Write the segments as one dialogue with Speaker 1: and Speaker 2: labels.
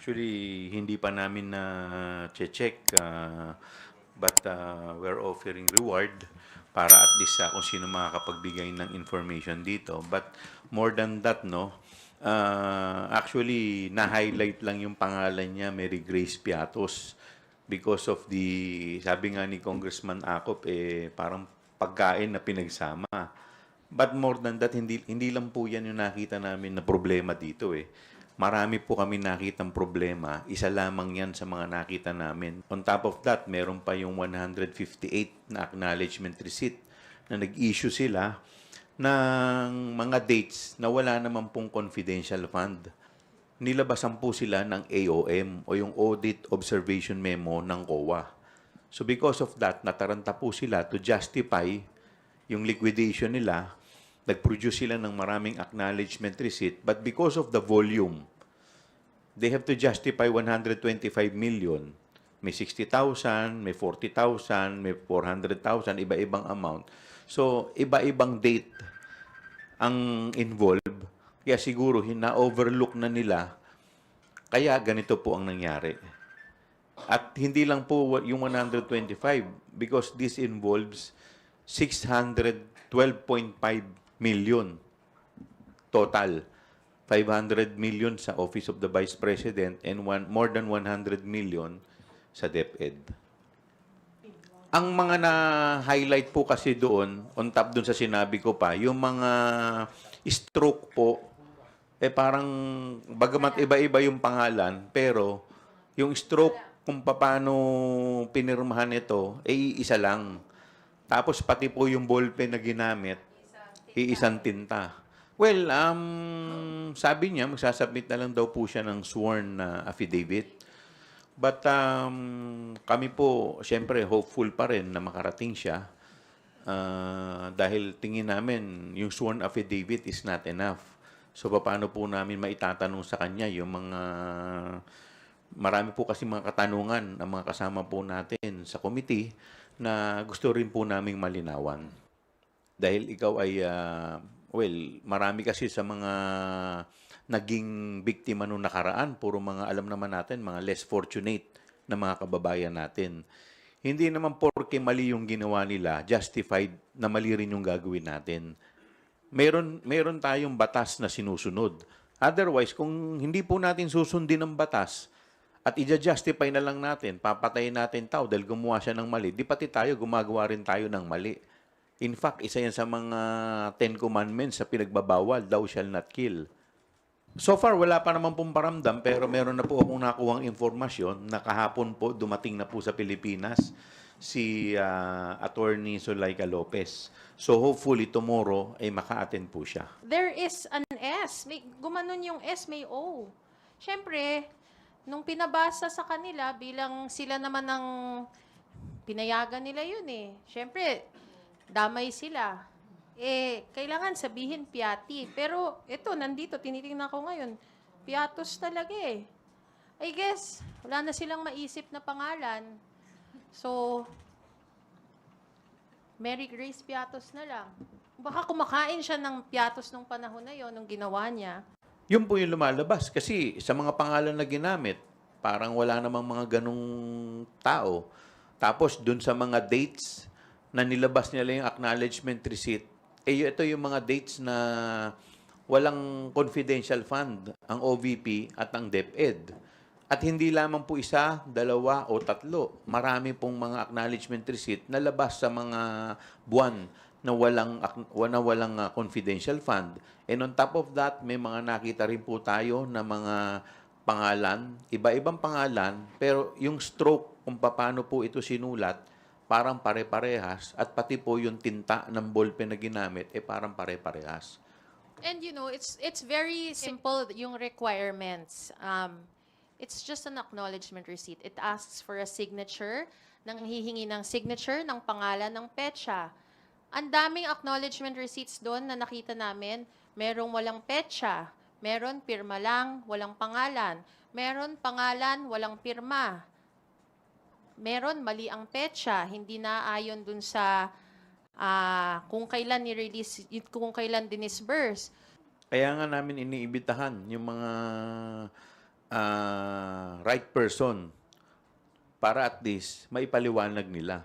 Speaker 1: Actually, hindi pa namin na check, but we're offering reward para at least kung sino makakapagbigay ng information dito. But more than that, no, actually, na-highlight lang yung pangalan niya, Mary Grace Piatos, because of sabi nga ni Congressman Acop, parang pagkain na pinagsama. But more than that, hindi lang po yan yung nakita namin na problema dito eh. Marami po kami nakitang problema. Isa lamang yan sa mga nakita namin. On top of that, meron pa yung 158 na acknowledgement receipt na nag-issue sila ng mga dates na wala naman pong confidential fund. Nilabasan po sila ng AOM o yung Audit Observation Memo ng COA. So because of that, nataranta po sila to justify yung liquidation nila. Nag-produce sila ng maraming acknowledgement receipt, but because of the volume, they have to justify 125 million. May 60,000, may 40,000, may 400,000, iba-ibang amount. So, iba-ibang date ang involved. Kaya siguro, na-overlook na nila. Kaya ganito po ang nangyari. At hindi lang po yung 125 because this involves 612.5 million total. 500 million sa Office of the Vice President and more than 100 million sa DepEd. Ang mga na-highlight po kasi doon, on top doon sa sinabi ko pa, yung mga stroke po, parang bagamat iba-iba yung pangalan, pero yung stroke kung paano pinirmahan ito, isa lang. Tapos pati po yung ballpen na ginamit, iisang tinta. Well, sabi niya, magsasubmit na lang daw po siya ng sworn affidavit. But kami po, siyempre, hopeful pa rin na makarating siya. Dahil tingin namin, yung sworn affidavit is not enough. So, paano po namin maitatanong sa kanya yung mga... Marami po kasi mga katanungan ng mga kasama po natin sa committee na gusto rin po naming malinawan. Dahil ikaw ay, marami kasi sa mga naging biktima nung nakaraan, puro mga alam naman natin, mga less fortunate na mga kababayan natin. Hindi naman porke mali yung ginawa nila, justified na mali rin yung gagawin natin. Meron tayong batas na sinusunod. Otherwise, kung hindi po natin susundin ang batas, at i-justify na lang natin, papatayin natin tao dahil gumawa siya ng mali, di pati tayo, gumagawa rin tayo ng mali. In fact, isa yan sa mga 10 commandments sa pinagbabawal, thou shall not kill. So far, wala pa naman pong paramdam, pero meron na po akong nakuhang informasyon na kahapon po dumating na po sa Pilipinas si Attorney Zulaika Lopez. So hopefully tomorrow ay maka-attend po siya.
Speaker 2: There is an S. May, gumanon yung S, may O. Siyempre, nung pinabasa sa kanila, bilang sila naman ang pinayagan nila yun eh. Siyempre, damay sila. Kailangan sabihin Piati. Pero ito, nandito, tinitingnan ko ngayon, Piatos talaga eh. I guess, wala na silang maisip na pangalan. So, Mary Grace Piatos na lang. Baka kumakain siya ng Piatos nung panahon na yon, nung ginawa niya.
Speaker 1: Yun po yung lumalabas. Kasi sa mga pangalan na ginamit, parang wala namang mga ganong tao. Tapos dun sa mga dates na nilabas nila yung acknowledgement receipt, ito yung mga dates na walang confidential fund, ang OVP at ang DepEd. At hindi lamang po isa, dalawa o tatlo. Marami pong mga acknowledgement receipt na labas sa mga buwan na walang confidential fund. And on top of that, may mga nakita rin po tayo na mga pangalan, iba-ibang pangalan, pero yung stroke kung paano po ito sinulat, parang pare-parehas at pati po yung tinta ng ballpen na ginamit, parang pare-parehas.
Speaker 2: And you know, it's very simple yung requirements. It's just an acknowledgement receipt. It asks for a signature, hihingi ng signature ng pangalan ng petsa. Ang daming acknowledgement receipts doon na nakita namin, merong walang petsa, meron pirma lang, walang pangalan, meron pangalan, walang pirma. Meron mali ang petsa, hindi na ayon dun sa kung kailan ni-release, kung kailan dinisburse.
Speaker 1: Kaya nga namin iniibitahan yung mga right person para at least maipaliwanag nila.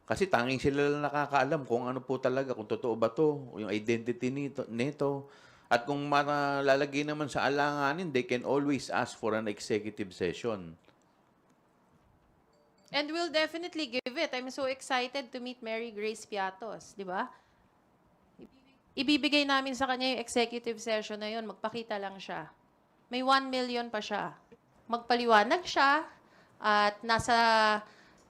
Speaker 1: Kasi tanging sila lang nakakaalam kung ano po talaga, kung totoo ba to, yung identity nito. At kung malalagay naman sa alanganin, they can always ask for an executive session.
Speaker 2: And we'll definitely give it. I'm so excited to meet Mary Grace Piatos, di ba? Ibibigay namin sa kanya yung executive session na yun. Magpakita lang siya. May 1 million pa siya. Magpaliwanag siya at nasa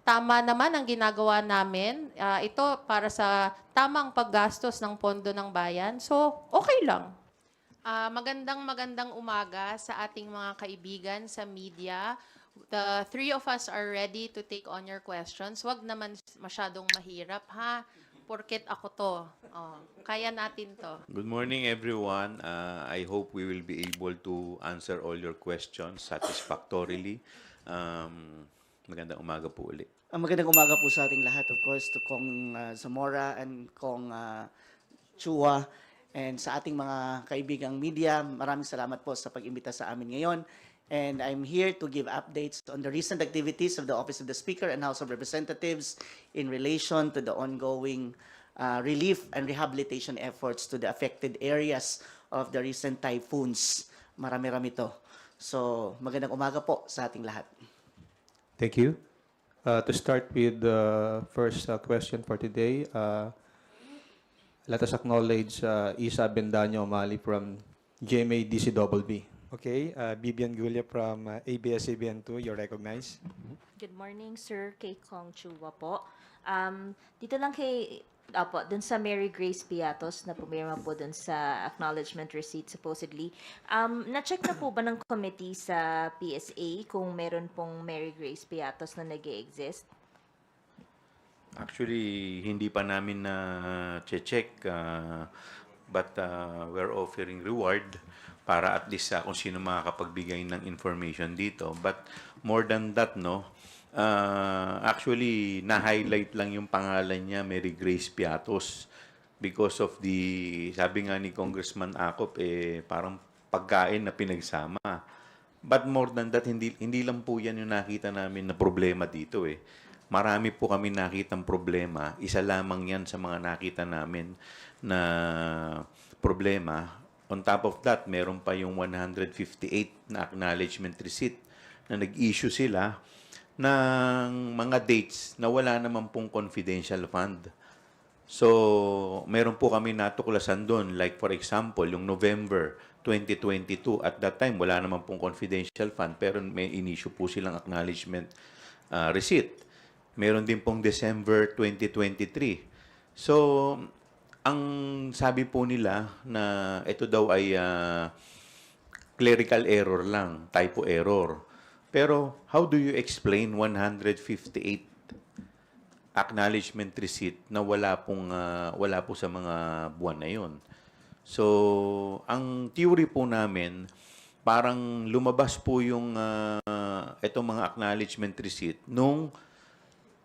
Speaker 2: tama naman ang ginagawa namin. Ito para sa tamang paggastos ng pondo ng bayan. So, okay lang. Magandang umaga sa ating mga kaibigan sa media. The three of us are ready to take on your questions. Wag naman masyadong mahirap, ha? Porket ako to. Oh, kaya natin to.
Speaker 1: Good morning, everyone. I hope we will be able to answer all your questions satisfactorily. Magandang umaga po ulit.
Speaker 3: Magandang umaga po sa ating lahat, of course, to Kong Zamora and Kong Chua, and sa ating mga kaibigang media. Maraming salamat po sa pag-imbita sa amin ngayon. And I'm here to give updates on the recent activities of the Office of the Speaker and House of Representatives in relation to the ongoing relief and rehabilitation efforts to the affected areas of the recent typhoons. Marami-rami to. So, magandang umaga po sa ating lahat.
Speaker 4: Thank you. To start with the first question for today, let us acknowledge Isa Bendaño Omali from GMA DCWB.
Speaker 5: Okay, Bibian Gulia from ABS-CBN2, you're recognized.
Speaker 6: Good morning, Sir. Kay Kong Chua po. Dito lang dun sa Mary Grace Piatos na pumirma po dun sa acknowledgement receipt supposedly. Na-check na po ba ng committee sa PSA kung meron pong Mary Grace Piatos na nag-e-exist?
Speaker 1: Actually, hindi pa namin na check, but we're offering reward para at least kung sino makakapagbigay ng information dito. But more than that, no, actually, na-highlight lang yung pangalan niya, Mary Grace Piatos, because of the, sabi nga ni Congressman Acop, parang pagkain na pinagsama. But more than that, hindi lang po yan yung nakita namin na problema dito eh. Marami po kami nakitang problema. Isa lamang yan sa mga nakita namin na problema. On top of that, meron pa yung 158 na acknowledgement receipt na nag-issue sila ng mga dates na wala naman pong confidential fund. So, meron po kami natuklasan doon. Like for example, yung November 2022, at that time, wala naman pong confidential fund, pero may in-issue po silang acknowledgement receipt. Meron din pong December 2023. So, ang sabi po nila na ito daw ay clerical error lang, typo error. Pero how do you explain 158 acknowledgement receipt na wala po sa mga buwan na 'yon? So, ang theory po namin, parang lumabas po yung itong mga acknowledgement receipt nung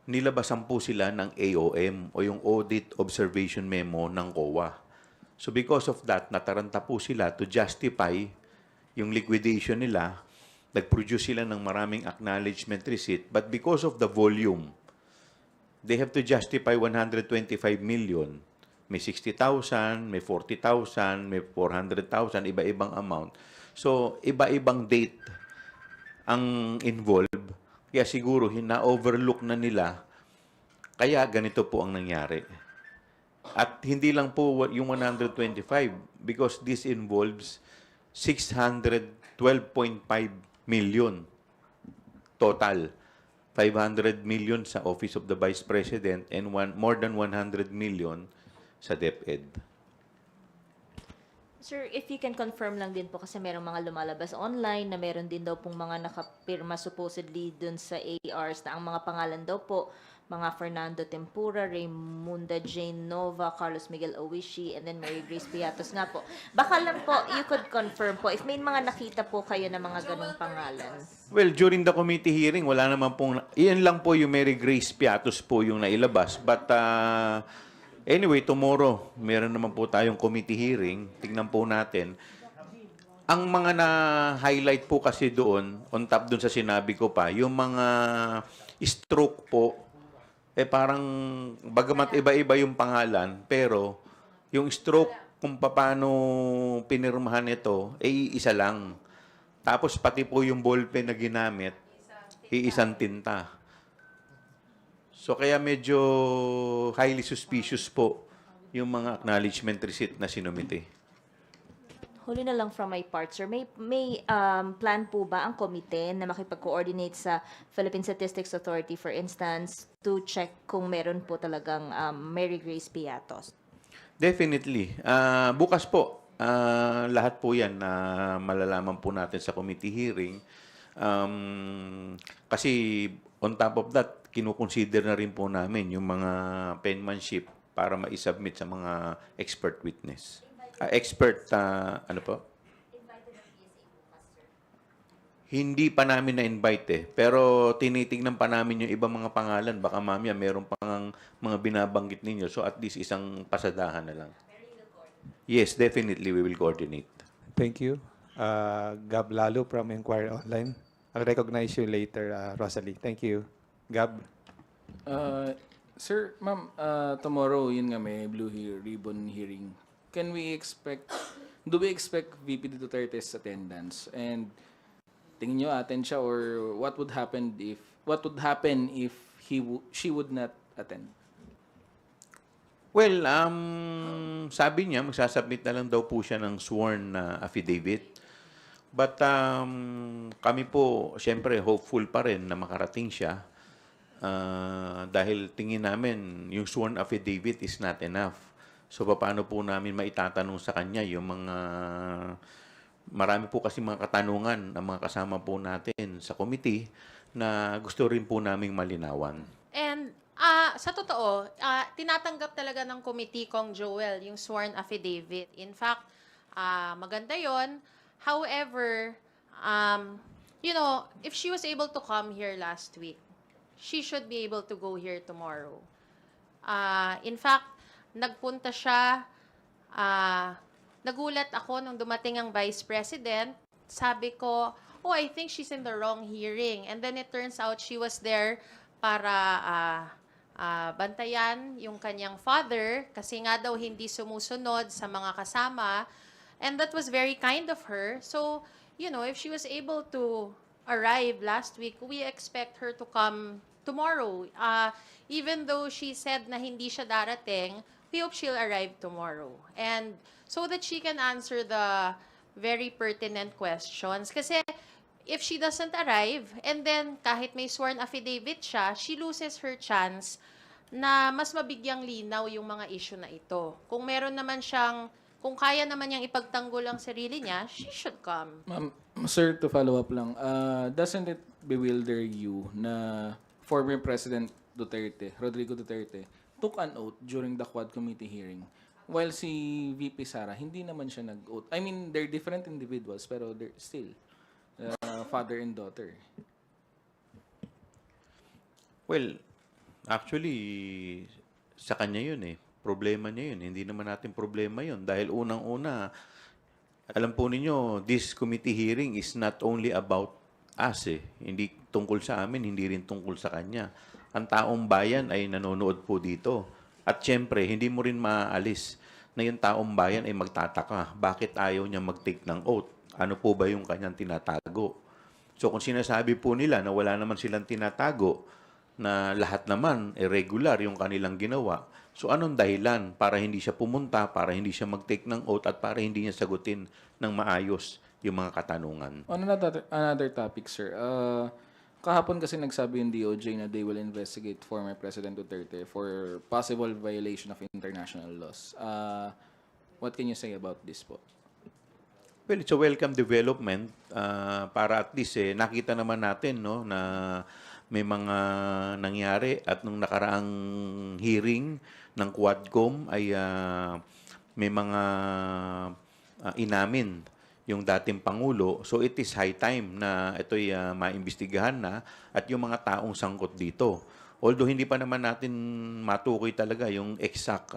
Speaker 1: nilabasan po sila ng AOM o yung Audit Observation Memo ng COA. So because of that, nataranta po sila to justify yung liquidation nila. Nag-produce sila ng maraming acknowledgement receipt, but because of the volume, they have to justify 125 million. May 60,000, may 40,000, may 400,000, iba-ibang amount. So iba-ibang date ang involved. Kaya siguro na-overlook na nila, kaya ganito po ang nangyari. At hindi lang po yung 125 because this involves 612.5 million total. 500 million sa Office of the Vice President and more than 100 million sa DepEd.
Speaker 6: Sir, if you can confirm lang din po kasi merong mga lumalabas online na meron din daw pong mga nakapirma supposedly dun sa ARs na ang mga pangalan daw po, mga Fernando Tempura, Raymunda Jane Nova, Carlos Miguel Owishi, and then Mary Grace Piatos nga po. Baka lang po, you could confirm po, if may mga nakita po kayo na mga ganong pangalan.
Speaker 1: Well, during the committee hearing, wala naman pong, iyan lang po yung Mary Grace Piatos po yung nailabas. But anyway, tomorrow, meron naman po tayong committee hearing. Tingnan po natin. Ang mga na-highlight po kasi doon, on top doon sa sinabi ko pa, yung mga stroke po, parang bagamat iba-iba yung pangalan, pero yung stroke kung paano pinirmahan ito, isa lang. Tapos pati po yung ballpen na ginamit, iisang tinta. So kaya medyo highly suspicious po yung mga acknowledgement receipt na sinumite.
Speaker 6: Huli na lang from my part, sir. May plan po ba ang komite na makipag-coordinate sa Philippine Statistics Authority, for instance, to check kung meron po talagang Mary Grace Piatos?
Speaker 1: Definitely. Bukas po, lahat po yan na malalaman po natin sa committee hearing. Kasi on top of that, kinukonsider na rin po namin yung mga penmanship para ma-submit sa mga expert witness. Ano po? Hindi pa namin na-invite Pero tinitignan pa namin yung ibang mga pangalan. Baka mamaya meron pang mga binabanggit ninyo. So at least isang pasadahan na lang. Yes, definitely we will coordinate.
Speaker 5: Thank you. Gab Lalo from Inquiry Online. I'll recognize you later, Rosalie. Thank you. Gab.
Speaker 7: Sir, ma'am, tomorrow, yun nga, may Blue Ribbon hearing. Do we expect VP Duterte's attendance? And tingin nyo attend siya, or what would happen if she would not attend?
Speaker 1: Well, sabi niya, magsasubmit na lang daw po siya ng sworn affidavit. But kami po, syempre, hopeful pa rin na makarating siya. Dahil tingin namin, yung sworn affidavit is not enough. So, paano po namin maitatanong sa kanya yung mga... Marami po kasi mga katanungan ang mga kasama po natin sa committee na gusto rin po naming malinawan.
Speaker 2: And sa totoo, tinatanggap talaga ng committee Kong Joel yung sworn affidavit. In fact, maganda yon. However, if she was able to come here last week, she should be able to go here tomorrow. In fact, nagpunta siya, nagulat ako nung dumating ang Vice President. Sabi ko, I think she's in the wrong hearing. And then it turns out she was there para bantayan yung kanyang father kasi nga daw hindi sumusunod sa mga kasama. And that was very kind of her. So, if she was able to arrive last week, we expect her to come tomorrow. Even though she said na hindi siya darating, we hope she'll arrive tomorrow. And so that she can answer the very pertinent questions. Kasi if she doesn't arrive, and then kahit may sworn affidavit siya, she loses her chance na mas mabigyang linaw yung mga issue na ito. Kung meron naman siyang, kung kaya naman niyang ipagtanggol ang sarili niya, she should come.
Speaker 7: Ma'am, sir, to follow up lang, doesn't it bewilder you na former President Duterte, Rodrigo Duterte, took an oath during the Quad Committee hearing, while si VP Sara, hindi naman siya nag-oath. I mean, they're different individuals, pero they're still father and daughter.
Speaker 1: Well, actually, sa kanya yun Problema niya yun. Hindi naman natin problema yun. Dahil unang-una, alam po ninyo, this committee hearing is not only about us Hindi tungkol sa amin, hindi rin tungkol sa kanya. Ang taong bayan ay nanonood po dito. At syempre, hindi mo rin maaalis na yung taong bayan ay magtataka. Bakit ayaw niya mag-take ng oath? Ano po ba yung kanyang tinatago? So kung sinasabi po nila na wala naman silang tinatago, na lahat naman irregular yung kanilang ginawa, so anong dahilan para hindi siya pumunta, para hindi siya mag-take ng oath, at para hindi niya sagutin ng maayos yung mga katanungan?
Speaker 7: On another topic, sir. Kahapon kasi nagsabi yung DOJ na they will investigate former President Duterte for possible violation of international laws. What can you say about this po?
Speaker 1: Well, it's a welcome development para at least nakita naman natin na may mga nangyari at nung nakaraang hearing ng Quadcom ay may mga inamin yung dating Pangulo. So it is high time na ito'y maimbestigahan na at yung mga taong sangkot dito. Although hindi pa naman natin matukoy talaga yung exact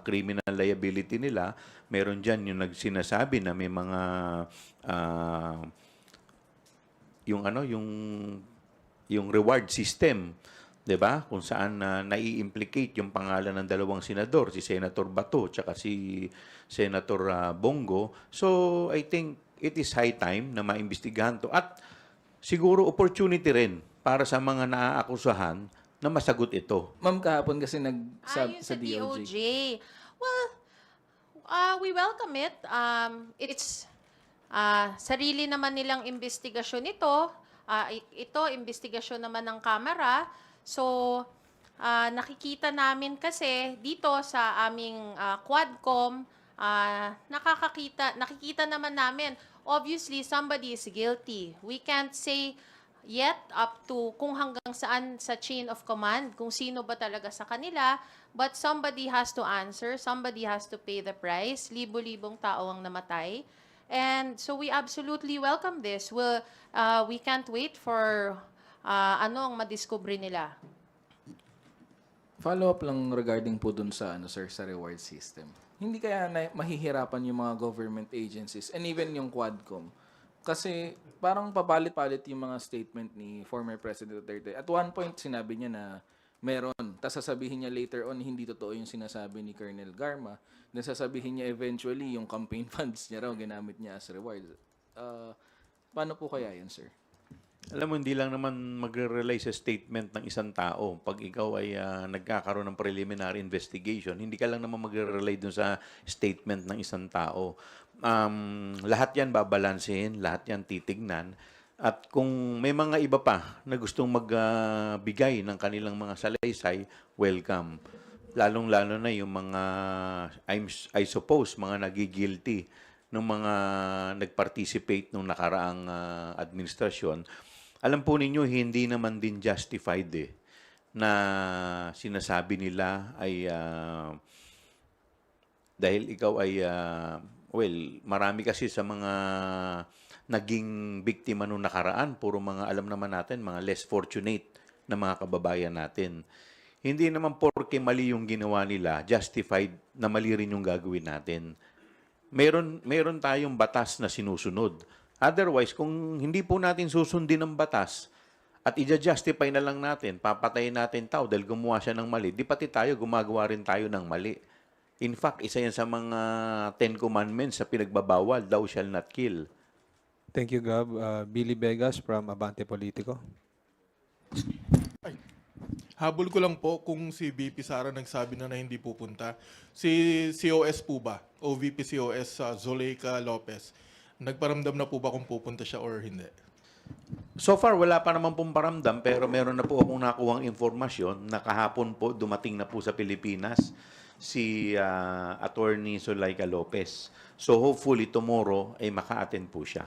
Speaker 1: criminal liability nila, meron dyan yung nagsinasabi na may mga ah, yung ano, yung reward system, 'di ba? Kung saan nai-implicate yung pangalan ng dalawang senador, si Senator Bato at si Senator Bongo. So, I think it is high time na maimbestigahan to at siguro opportunity rin para sa mga naaakusahan na masagot ito.
Speaker 7: Ma'am, kahapon kasi
Speaker 2: Yun
Speaker 7: sa
Speaker 2: sa
Speaker 7: DOJ.
Speaker 2: DOJ. Well, we welcome it. It's sarili naman nilang investigasyon ito. Ito, investigasyon naman ng Kamara. So, nakikita namin kasi dito sa aming Quadcom, nakikita naman namin, obviously, somebody is guilty. We can't say yet up to kung hanggang saan sa chain of command, kung sino ba talaga sa kanila, but somebody has to answer, somebody has to pay the price. Libo-libong tao ang namatay. And so we absolutely welcome this. We can't wait for ano ang madiscover nila.
Speaker 7: Follow up lang regarding po dun sa sir, sa reward system. Hindi kaya mahihirapan yung mga government agencies and even yung Quadcom. Kasi parang papalit-palit yung mga statement ni former President Duterte. At one point sinabi niya na meron. Tapos sasabihin niya later on hindi totoo yung sinasabi ni Colonel Garma. Then sasabihin niya eventually yung campaign funds niya raw ginamit niya as reward. Paano po kaya yan, sir?
Speaker 1: Alam mo, hindi lang naman magre-rely sa statement ng isang tao. Pag ikaw ay nagkakaroon ng preliminary investigation, hindi ka lang naman magre-rely dun sa statement ng isang tao. Lahat yan babalansehin, lahat yan titignan. At kung may mga iba pa na gustong magbigay ng kanilang mga salaysay, welcome. Lalong-lalo na yung mga, I suppose, mga nagigilty ng mga nag-participate nung nakaraang administrasyon. Alam po ninyo, hindi naman din justified na sinasabi nila ay dahil ikaw ay, marami kasi sa mga naging biktima nung nakaraan, puro mga alam naman natin, mga less fortunate na mga kababayan natin. Hindi naman porke mali yung ginawa nila, justified na mali rin yung gagawin natin. Meron tayong batas na sinusunod. Otherwise, kung hindi po natin susundin ang batas at i-justify na lang natin, papatayin natin tao dahil gumawa siya ng mali, di pati tayo gumagawa rin tayo ng mali. In fact, isa yan sa mga 10 commandments sa pinagbabawal, thou shall not kill.
Speaker 4: Thank you, Gab. Billy Vegas from Abante Politico.
Speaker 8: Habol ko lang po kung si VP Sara nagsabi na hindi pupunta. Si COS po ba? O VP COS Zuleika Lopez. Nagparamdam na po ba kung pupunta siya or hindi?
Speaker 1: So far, wala pa naman pong paramdam, pero meron na po akong nakuhang informasyon na kahapon po dumating na po sa Pilipinas si Attorney Zuleika Lopez. So hopefully tomorrow ay maka-attend po siya.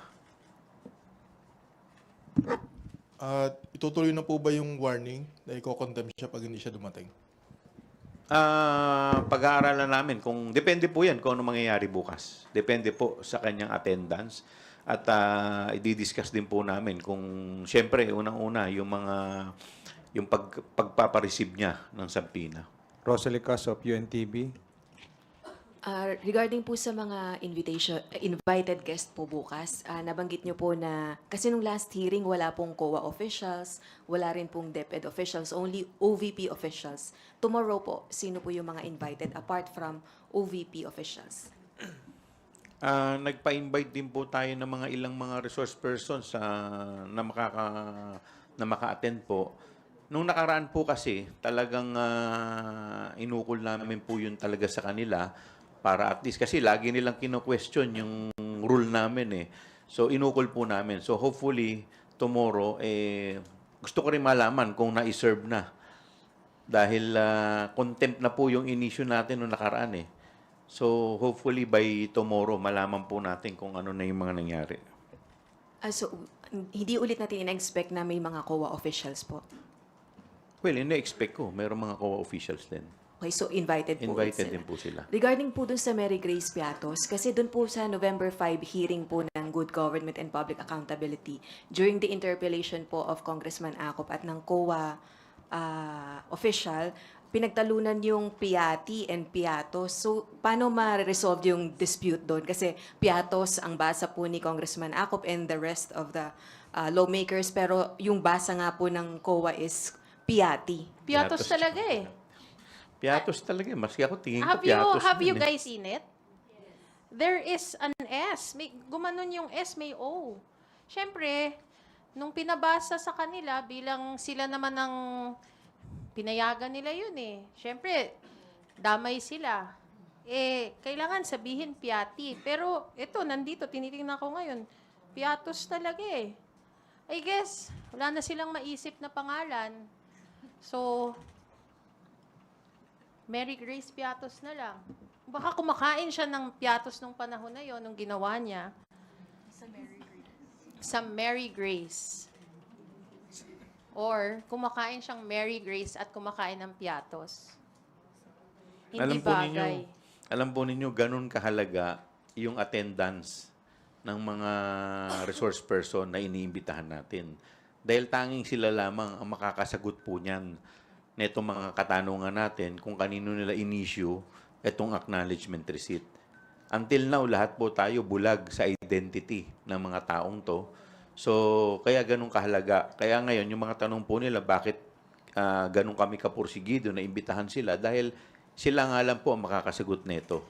Speaker 8: Itutuloy na po ba yung warning na i-condemn siya pag hindi siya dumating?
Speaker 1: Pag-aaralan namin kung depende po 'yan kung ano mangyayari bukas. Depende po sa kanyang attendance at i-discuss din po namin kung siyempre unang-una yung pagpapareceive niya ng subpoena.
Speaker 4: Rosalie Cas of UNTV.
Speaker 9: Regarding po sa mga invited guest po bukas, nabanggit nyo po na, kasi nung last hearing, wala pong COA officials, wala rin pong DepEd officials, only OVP officials. Tomorrow po, sino po yung mga invited apart from OVP officials?
Speaker 1: Nagpa-invite din po tayo ng mga ilang mga resource persons na maka-attend po. Nung nakaraan po kasi, talagang inukol namin po yun talaga sa kanila para at least, kasi lagi nilang kino-question yung rule namin So, inukol po namin. So, hopefully, tomorrow, gusto ko rin malaman kung na-serve na. Dahil contempt na po yung in-issue natin nung nakaraan So, hopefully, by tomorrow, malaman po natin kung ano na yung mga nangyari.
Speaker 9: So, hindi ulit natin ina-expect na may mga COA officials po?
Speaker 1: Well, ina-expect ko. Mayroong mga COA officials din.
Speaker 9: Okay, so invited po
Speaker 1: Invited
Speaker 9: sila.
Speaker 1: din po sila.
Speaker 9: Regarding po dun sa Mary Grace Piatos, kasi dun po sa November 5 hearing po ng Good Government and Public Accountability, during the interpellation po of Congressman Acop at ng COA official, pinagtalunan yung Piatti and Piatos. So, paano ma-resolve yung dispute doon? Kasi Piatos ang basa po ni Congressman Acop and the rest of the lawmakers, pero yung basa nga po ng COA is Piatti.
Speaker 2: Piatos talaga eh.
Speaker 1: Piatos talaga. Maski ako tingin ko piatos
Speaker 2: Have you
Speaker 1: din eh.
Speaker 2: guys seen it? There is an S. May, gumanon yung S, may O. Siyempre, nung pinabasa sa kanila, bilang sila naman ng pinayagan nila yun eh. Siyempre, damay sila. Eh, kailangan sabihin Piatti. Pero ito, nandito, tinitingnan ko ngayon, Piatos talaga eh. I guess, wala na silang maisip na pangalan. So, Mary Grace Piatos na lang. Baka kumakain siya ng Piatos nung panahon na yon, nung ginawa niya. Sa Mary Grace. Or, kumakain siyang Mary Grace at kumakain ng Piatos. Hindi bagay.
Speaker 1: Alam po ninyo, ganun kahalaga yung attendance ng mga resource person na iniimbitahan natin. Dahil tanging sila lamang ang makakasagot po niyan netong mga katanungan natin kung kanino nila in-issue itong acknowledgement receipt. Until now, lahat po tayo bulag sa identity ng mga taong to. So, kaya ganun kahalaga. Kaya ngayon, yung mga tanong po nila, bakit ganun kami kapursigido na imbitahan sila? Dahil sila nga lang po ang makakasagot nito.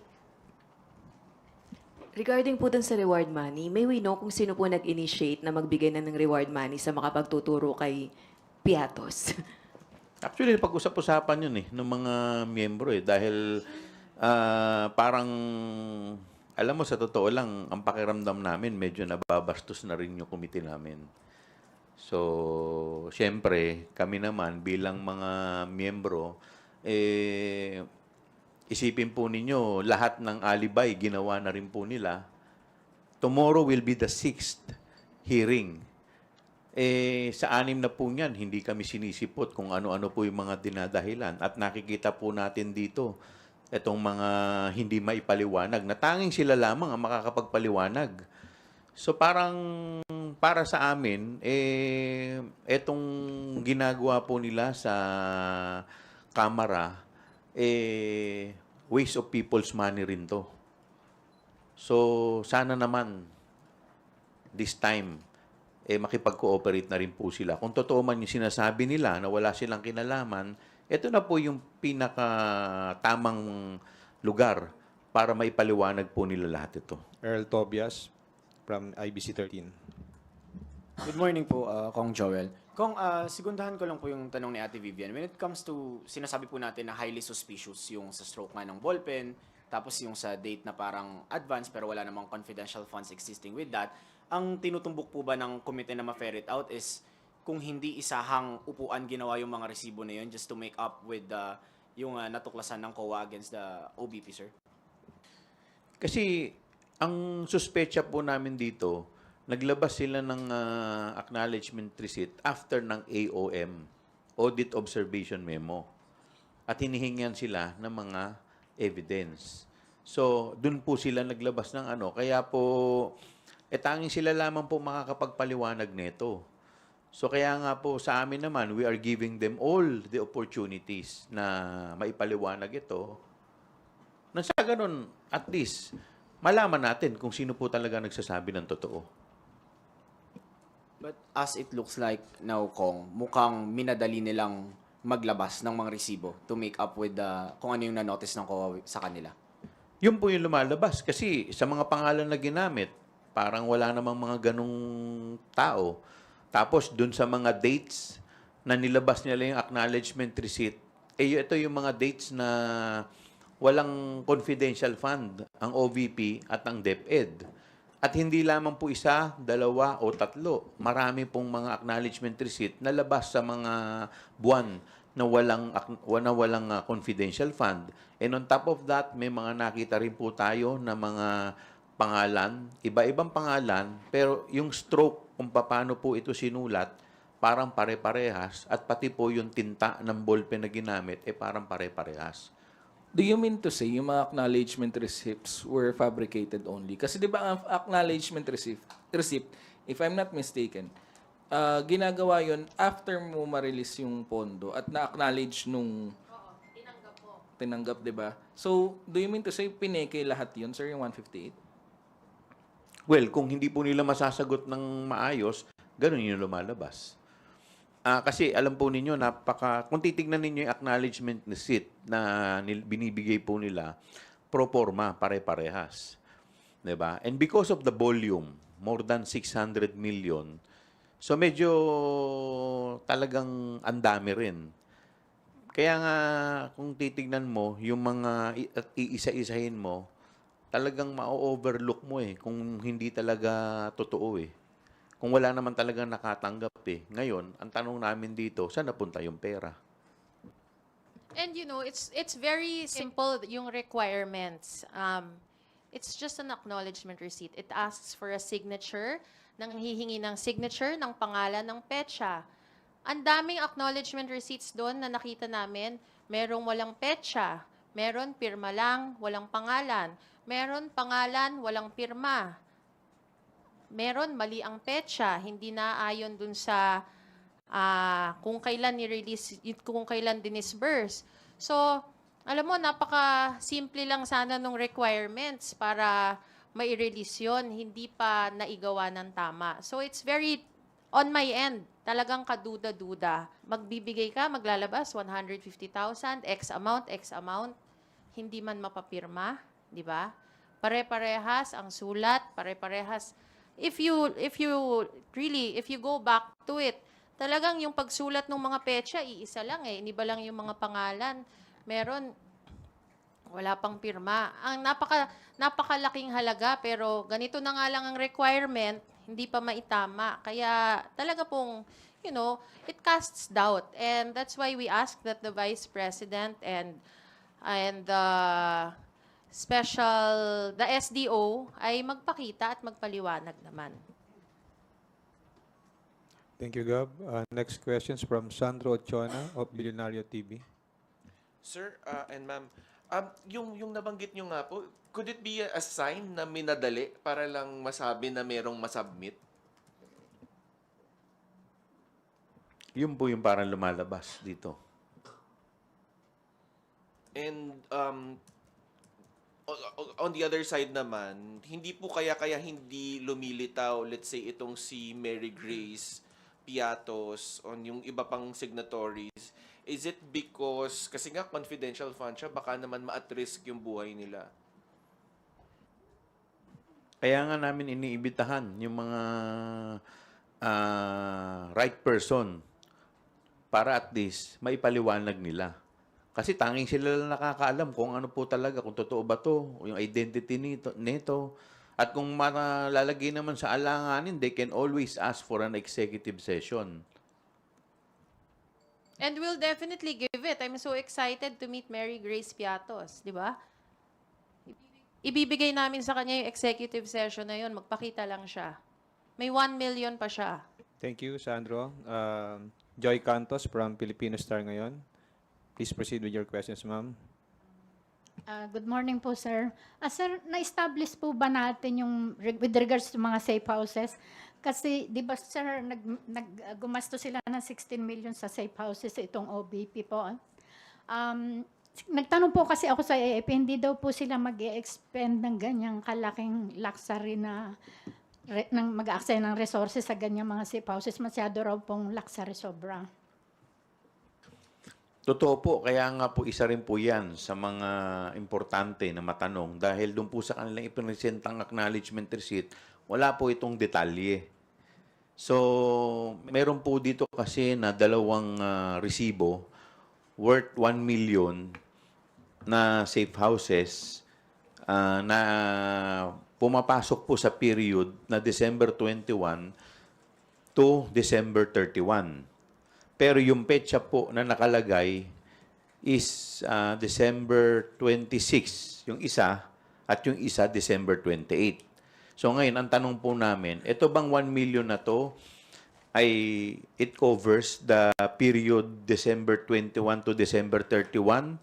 Speaker 9: Regarding po dun sa reward money, may we know kung sino po nag-initiate na magbigay na ng reward money sa makapagtuturo kay Piatos?
Speaker 1: Actually, pag-usap-usapan yun ng mga miyembro dahil parang, alam mo, sa totoo lang, ang pakiramdam namin, medyo nababastos na rin yung committee namin. So, siyempre, kami naman bilang mga miyembro, isipin po ninyo, lahat ng alibay ginawa na rin po nila. Tomorrow will be the 6th hearing. Sa 6 na po niyan, hindi kami sinisipot kung ano-ano po yung mga dinadahilan. At nakikita po natin dito, itong mga hindi maipaliwanag, na tanging sila lamang ang makakapagpaliwanag. So parang para sa amin, itong ginagawa po nila sa Kamara, waste of people's money rin to. So sana naman, this time, makipag-cooperate na rin po sila. Kung totoo man yung sinasabi nila na wala silang kinalaman, ito na po yung pinaka-tamang lugar para maipaliwanag po nila lahat ito.
Speaker 5: Earl Tobias from IBC 13.
Speaker 10: Good morning po, Kong Joel. Kong, sigundahan ko lang po yung tanong ni Ate Vivian. When it comes to, sinasabi po natin na highly suspicious yung sa stroke nga ng ballpen, tapos yung sa date na parang advance pero wala namang confidential funds existing with that, ang tinutumbok po ba ng komite na ma-ferret out is kung hindi isahang upuan ginawa yung mga resibo na yun just to make up with yung natuklasan ng COA against the OBP, sir?
Speaker 1: Kasi ang suspecha po namin dito, naglabas sila ng acknowledgement receipt after ng AOM, Audit Observation Memo. At hinihingian sila ng mga evidence. So, dun po sila naglabas ng ano. Kaya po, tanging sila lamang po makakapagpaliwanag nito. So, kaya nga po sa amin naman, we are giving them all the opportunities na maipaliwanag ito. Na sa ganun, at least, malaman natin kung sino po talaga nagsasabi ng totoo.
Speaker 10: But as it looks like now, Kong, mukhang minadali nilang maglabas ng mga resibo to make up with kung ano yung na-notice ng COA sa kanila.
Speaker 1: Yun po yung lumalabas. Kasi sa mga pangalan na ginamit, parang wala namang mga ganong tao. Tapos dun sa mga dates na nilabas nila yung acknowledgement receipt, ito yung mga dates na walang confidential fund, ang OVP at ang DepEd. At hindi lamang po isa, dalawa o tatlo. Marami pong mga acknowledgement receipt na labas sa mga buwan na walang confidential fund. And on top of that, may mga nakita rin po tayo na mga pangalan, iba-ibang pangalan, pero yung stroke kung paano po ito sinulat, parang pare-parehas at pati po yung tinta ng ballpen na ginamit, parang pare-parehas.
Speaker 7: Do you mean to say yung mga acknowledgement receipts were fabricated only? Kasi di ba ang acknowledgement receipt, if I'm not mistaken, ginagawa yon after mo ma-release yung pondo at na-acknowledge nung tinanggap, di ba? So, do you mean to say pineke lahat yun, sir, yung 158?
Speaker 1: Well, kung hindi po nila masasagot ng maayos, ganun yung lumalabas. Kasi alam po ninyo, kung titignan ninyo yung acknowledgement receipt na binibigay po nila, pro forma, pare-parehas. Diba? And because of the volume, more than 600 million, so medyo talagang ang dami rin. Kaya nga, kung titignan mo, yung mga at iisa-isahin mo, talagang ma-overlook mo kung hindi talaga totoo Kung wala naman talagang nakatanggap Ngayon, ang tanong namin dito, saan napunta yung pera?
Speaker 2: And it's very simple yung requirements. It's just an acknowledgement receipt. It asks for a signature, hihingi ng signature ng pangalan ng petsa. Ang daming acknowledgement receipts doon na nakita namin. Merong walang petsa, meron pirma lang, walang pangalan. Meron pangalan, walang pirma. Meron mali ang petsa, hindi na ayon dun sa kung kailan ni-release, kung kailan dinisburse. So, alam mo, napaka-simple lang sana nung requirements para mai-release yun, hindi pa naigawa ng tama. So, it's very, on my end, talagang kaduda-duda. Magbibigay ka, maglalabas, 150,000, X amount, hindi man mapapirma, di ba? Pare-parehas ang sulat, pare-parehas. If you go back to it, talagang yung pagsulat ng mga petsa, iisa lang iniba lang yung mga pangalan. Meron, wala pang pirma. Ang napakalaking halaga, pero ganito na nga lang ang requirement, hindi pa maitama. Kaya talaga pong, it casts doubt. And that's why we ask that the Vice President and the SDO ay magpakita at magpaliwanag naman.
Speaker 4: Thank you, Gab. Next questions from Sandro Ochoa of Billionario TV.
Speaker 11: Sir and ma'am, yung nabanggit nyo nga po, could it be a sign na minadali para lang masabi na merong masubmit?
Speaker 1: Yun po yung parang lumalabas dito.
Speaker 11: And on the other side naman, hindi po kaya hindi lumilitaw, let's say, itong si Mary Grace Piatos on yung iba pang signatories. Is it because, kasi nga confidential fund siya, baka naman ma-at risk yung buhay nila?
Speaker 1: Kaya nga namin iniibitahan yung mga right person para at least maipaliwanag nila. Kasi tanging sila lang nakakaalam kung ano po talaga, kung totoo ba to, yung identity nito. At kung malalagay naman sa alanganin, they can always ask for an executive session.
Speaker 2: And we'll definitely give it. I'm so excited to meet Mary Grace Piatos, di ba? Ibibigay namin sa kanya yung executive session na yun. Magpakita lang siya. May 1 million pa siya.
Speaker 4: Thank you, Sandro. Joy Cantos from Filipino Star ngayon. Please proceed with your questions, ma'am.
Speaker 12: Good morning po, sir. Sir, na-establish po ba natin yung with regards to mga safe houses? Kasi, di ba, sir, gumasto sila ng 16 million sa safe houses itong OBP po. Nagtanong po kasi ako sa AFP, hindi daw po sila mag-expend ng ganyang kalaking luxury na mag-access ng resources sa ganyang mga safe houses. Masyado raw pong luxury sobra.
Speaker 1: Totoo po, kaya nga po isa rin po yan sa mga importante na matanong dahil doon po sa kanilang ipinesentang acknowledgement receipt, wala po itong detalye. So, meron po dito kasi na dalawang resibo worth 1 million na safe houses na pumapasok po sa period na December 21 to December 31. Pero yung petsa po na nakalagay is December 26, yung isa, at yung isa December 28. So ngayon, ang tanong po namin, ito bang 1 million na to ay it covers the period December 21 to December 31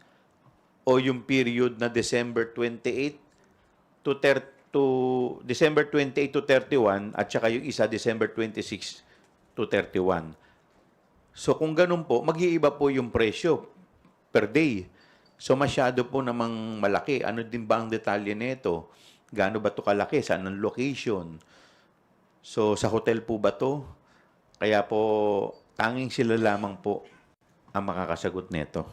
Speaker 1: o yung period na December 28 to December 28 to 31 at saka yung isa December 26 to 31. So kung ganun po, mag-iiba po yung presyo per day. So masyado po namang malaki. Ano din ba ang detalye nito? Gaano ba ito kalaki? Saan ang location? So sa hotel po ba to? Kaya po, tanging sila lamang po ang makakasagot nito.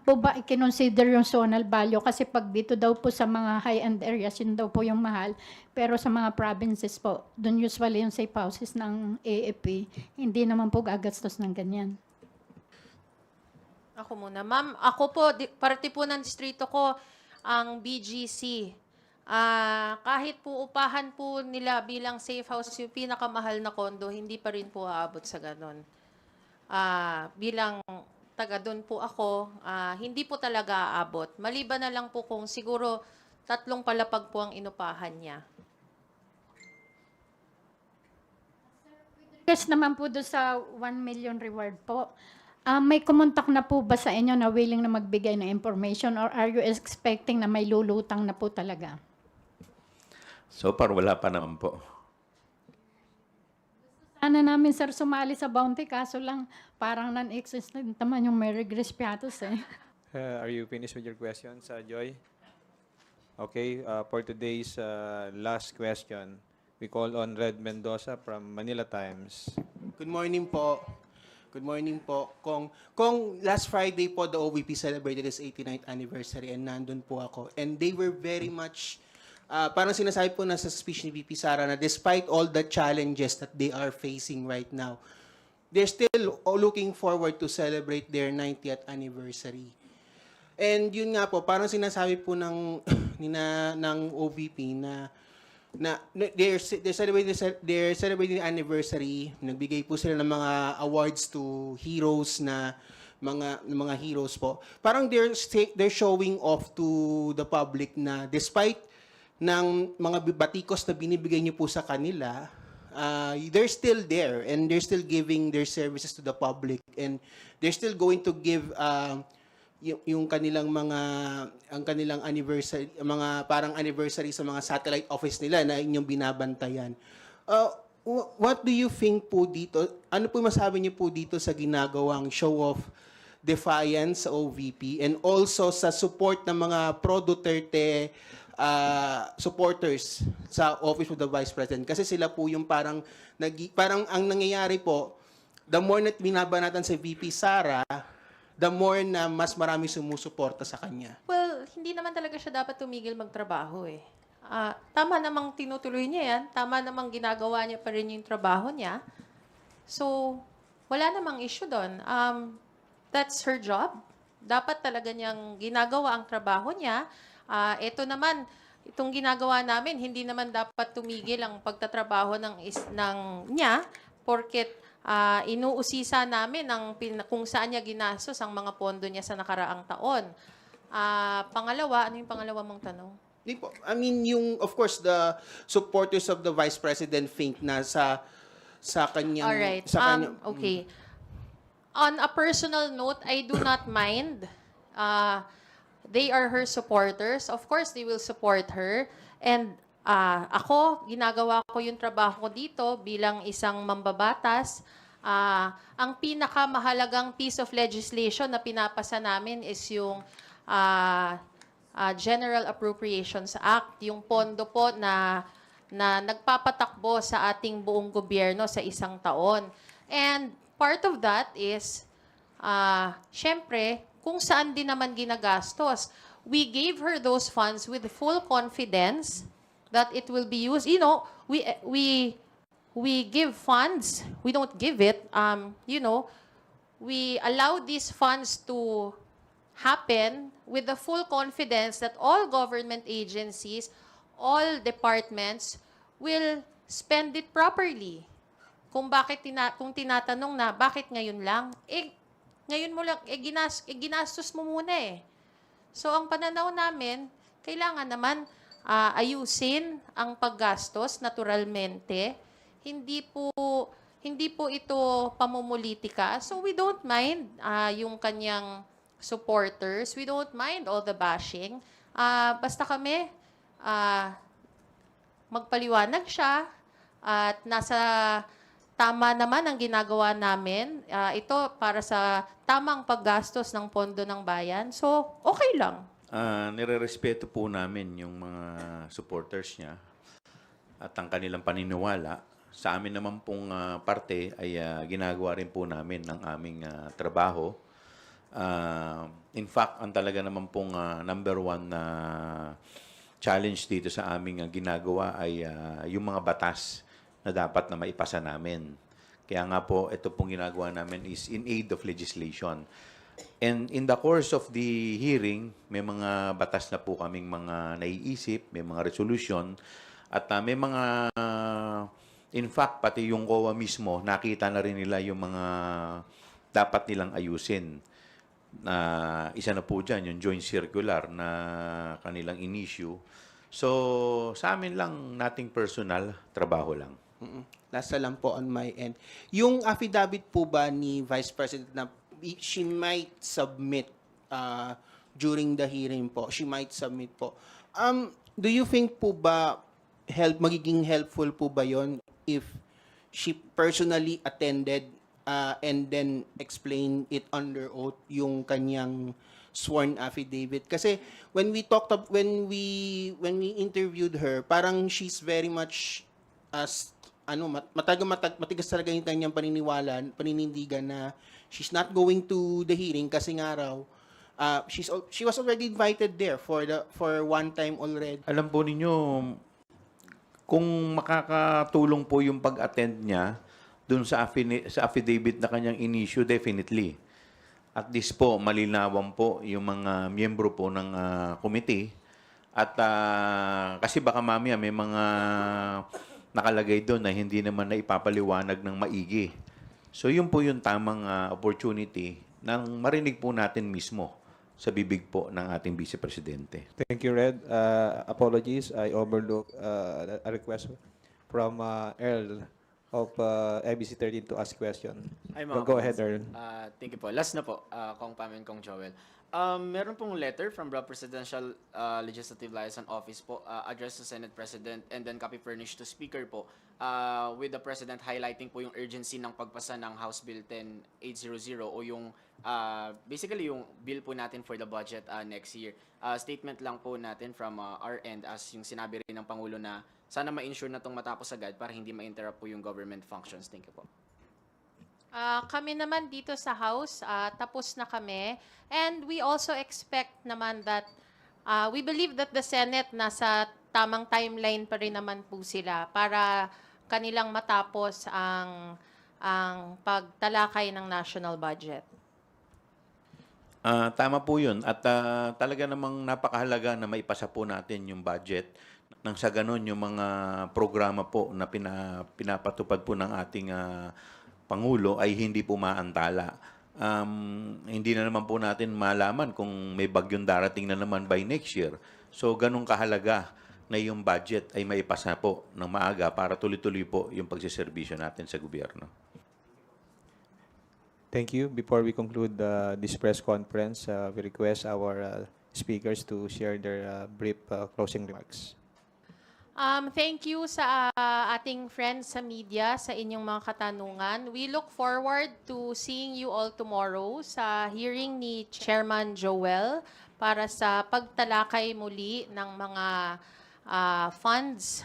Speaker 12: Po ba i-consider yung zonal value? Kasi pag dito daw po sa mga high-end areas, yun daw po yung mahal. Pero sa mga provinces po, doon usually yung safe houses ng AFP, hindi naman po gagastos ng ganyan.
Speaker 2: Ako muna. Ma'am, ako po, parte po ng distrito ko, ang BGC. Kahit po upahan po nila bilang safe house, yung pinakamahal na kondo, hindi pa rin po aabot sa ganon. Bilang taga doon po ako, hindi po talaga aabot. Maliban na lang po kung siguro 3 palapag po ang inupahan niya.
Speaker 12: Yes naman po doon sa 1 million reward po. May kumontak na po ba sa inyo na willing na magbigay ng information or are you expecting na may lulutang na po talaga?
Speaker 1: So far, wala pa naman po.
Speaker 12: Sana namin, sir, sumali sa bounty, kaso lang parang non-existent naman yung Mary Grace Piatos eh.
Speaker 5: Are you finished with your questions, Joy? Okay, for today's last question, we call on Red Mendoza from Manila Times.
Speaker 13: Good morning po. Good morning po. Kung last Friday po, the OVP celebrated its 89th anniversary and nandun po ako. And they were very much, parang sinasabi po na sa speech ni VP Sara na despite all the challenges that they are facing right now, they're still looking forward to celebrate their 90th anniversary. And yun nga po, parang sinasabi po ng OVP na they're celebrating the anniversary. Nagbigay po sila ng mga awards to heroes na mga heroes po. Parang they're showing off to the public na despite ng mga batikos na binibigay niyo po sa kanila, they're still there and they're still giving their services to the public and they're still going to give yung kanilang ang kanilang anniversary, mga parang anniversary sa mga satellite office nila na inyong binabantayan. What do you think po dito? Ano po masabi niyo po dito sa ginagawang show of defiance sa OVP and also sa support ng mga pro-Duterte supporters sa Office of the Vice President? Kasi sila po yung parang ang nangyayari po, the more na binabanatan si VP Sara, the more na mas marami sumusuporta sa kanya.
Speaker 2: Well, hindi naman talaga siya dapat tumigil magtrabaho eh. Tama namang tinutuloy niya yan. Tama namang ginagawa niya pa rin yung trabaho niya. So, wala namang issue doon. That's her job. Dapat talaga niyang ginagawa ang trabaho niya. Ito naman, itong ginagawa namin, hindi naman dapat tumigil ang pagtatrabaho niya porket inuusisa namin kung saan niya ginastos ang mga pondo niya sa nakaraang taon. Pangalawa, ano yung pangalawa mong tanong?
Speaker 13: I mean, of course, the supporters of the Vice President think na sa kanyang...
Speaker 2: Alright. Okay. On a personal note, I do not mind. They are her supporters. Of course, they will support her. And ako, ginagawa ko yung trabaho ko dito bilang isang mambabatas. Ang pinakamahalagang piece of legislation na pinapasa namin is yung General Appropriations Act, yung pondo po na nagpapatakbo sa ating buong gobyerno sa isang taon. And part of that is, syempre, kung saan din naman ginagastos. We gave her those funds with full confidence that it will be used. You know, we give funds. We don't give it. We allow these funds to happen with the full confidence that all government agencies, all departments will spend it properly. Kung tinatanong na, bakit ngayon lang? Ngayon mo lang, ginastos mo muna eh. So, ang pananaw namin, kailangan naman ayusin ang paggastos naturalmente. Hindi po ito pamumulitika. So, we don't mind yung kanyang supporters. We don't mind all the bashing. Basta kami, magpaliwanag siya at nasa tama naman ang ginagawa namin. Ito para sa tamang paggastos ng pondo ng bayan. So, okay lang.
Speaker 1: Nire-respeto po namin yung mga supporters niya at ang kanilang paniniwala. Sa amin naman pong parte ay ginagawa rin po namin ng aming trabaho. In fact, ang talaga naman pong number one na challenge dito sa aming ginagawa ay yung mga batas na dapat na maipasa namin. Kaya nga po, ito pong ginagawa namin is in aid of legislation. And in the course of the hearing, may mga batas na po kaming mga naiisip, may mga resolution, at may mga, in fact, pati yung COA mismo, nakita na rin nila yung mga dapat nilang ayusin. Isa na po dyan, yung joint circular na kanilang in-issue. So, sa amin lang, nating personal, trabaho lang.
Speaker 13: Last na lang po on my end. Yung affidavit po ba ni Vice President na she might submit during the hearing po, she might submit po. Do you think po ba magiging helpful po ba yon if she personally attended and then explain it under oath yung kanyang sworn affidavit? Kasi when we interviewed her, parang she's very much matigas talaga yung kanyang paninindigan na she's not going to the hearing kasi nga raw she was already invited there for one time already.
Speaker 1: Alam po ninyo, kung makakatulong po yung pag-attend niya dun sa affidavit na kanyang in-issue, definitely. At least po, malinawan po yung mga miyembro po ng committee. At kasi baka mamaya may mga nakalagay doon na hindi naman na ipapaliwanag ng maigi. So yun po yung tamang opportunity nang marinig po natin mismo sa bibig po ng ating Vice Presidente.
Speaker 5: Thank you, Red. Apologies, I overlooked a request from Earl of ABC 13 to ask question. Go ahead, Earl.
Speaker 10: Thank you po. Last na po, Kong Pam and Kong Joel. Meron pong letter from the Presidential Legislative Liaison Office po addressed to Senate President and then copy furnished to Speaker po with the President highlighting po yung urgency ng pagpasa ng House Bill 10800 o yung basically yung bill po natin for the budget next year. Statement lang po natin from our end as yung sinabi rin ng Pangulo na sana ma-ensure na itong matapos agad para hindi ma-interrupt po yung government functions. Thank you po.
Speaker 2: Kami naman dito sa House, tapos na kami. And we also expect naman that, we believe that the Senate nasa tamang timeline pa rin naman po sila para kanilang matapos ang pagtalakay ng national budget.
Speaker 1: Tama po yun. At talaga namang napakahalaga na maipasa po natin yung budget nang sa ganun yung mga programa po na pinapatupad po ng ating Pangulo ay hindi po maantala. Hindi na naman po natin malaman kung may bagyong darating na naman by next year. So, ganun kahalaga na yung budget ay maipasa po ng maaga para tuloy-tuloy po yung pagsiservisyo natin sa gobyerno.
Speaker 5: Thank you. Before we conclude this press conference, we request our speakers to share their brief closing remarks.
Speaker 2: Thank you sa ating friends sa media sa inyong mga katanungan. We look forward to seeing you all tomorrow sa hearing ni Chairman Joel para sa pagtalakay muli ng mga funds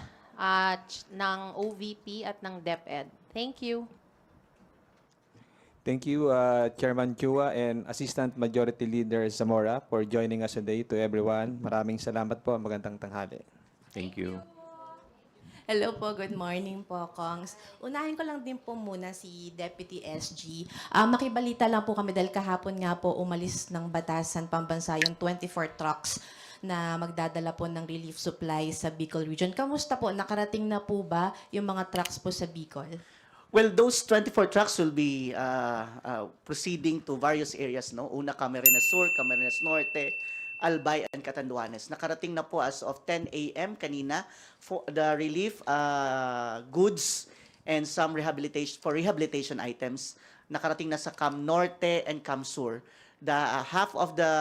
Speaker 2: ng OVP at ng DepEd. Thank you.
Speaker 5: Thank you, Chairman Chua and Assistant Majority Leader Zamora for joining us today. To everyone, maraming salamat po. Magandang tanghali.
Speaker 1: Thank you.
Speaker 14: Hello po, good morning po, Kongs. Unahin ko lang din po muna si Deputy SG. Makibalita lang po kami dahil kahapon nga po umalis ng Batasan Pambansa yung 24 trucks na magdadala po ng relief supply sa Bicol region. Kamusta po? Nakarating na po ba yung mga trucks po sa Bicol?
Speaker 3: Well, those 24 trucks will be proceeding to various areas, no? Una, Camarines Sur, Camarines Norte, Albay, and Catanduanes. Nakarating na po as of 10 a.m. kanina for the relief goods and some rehabilitation items. Nakarating na sa Cam Norte and Cam Sur. Half of the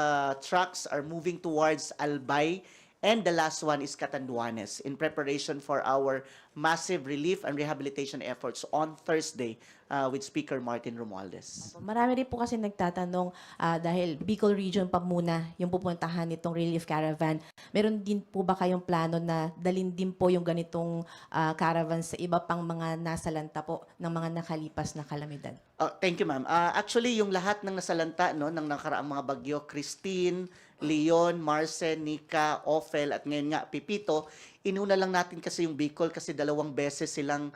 Speaker 3: trucks are moving towards Albay and the last one is Catanduanes in preparation for our massive relief and rehabilitation efforts on Thursday with Speaker Martin Romualdez.
Speaker 14: Marami rin po kasi nagtatanong dahil Bicol Region pa muna yung pupuntahan nitong relief caravan. Meron din po ba kayong plano na dalhin din po yung ganitong caravan sa iba pang mga nasalanta po ng mga nakalipas na kalamidad?
Speaker 3: Thank you, ma'am. Actually, yung lahat ng nasalanta ng nakaraang mga bagyo, Christine, Leon, Marcen, Nika, Ophel, at ngayon nga, Pipito, inuna lang natin kasi yung Bicol kasi 2 beses silang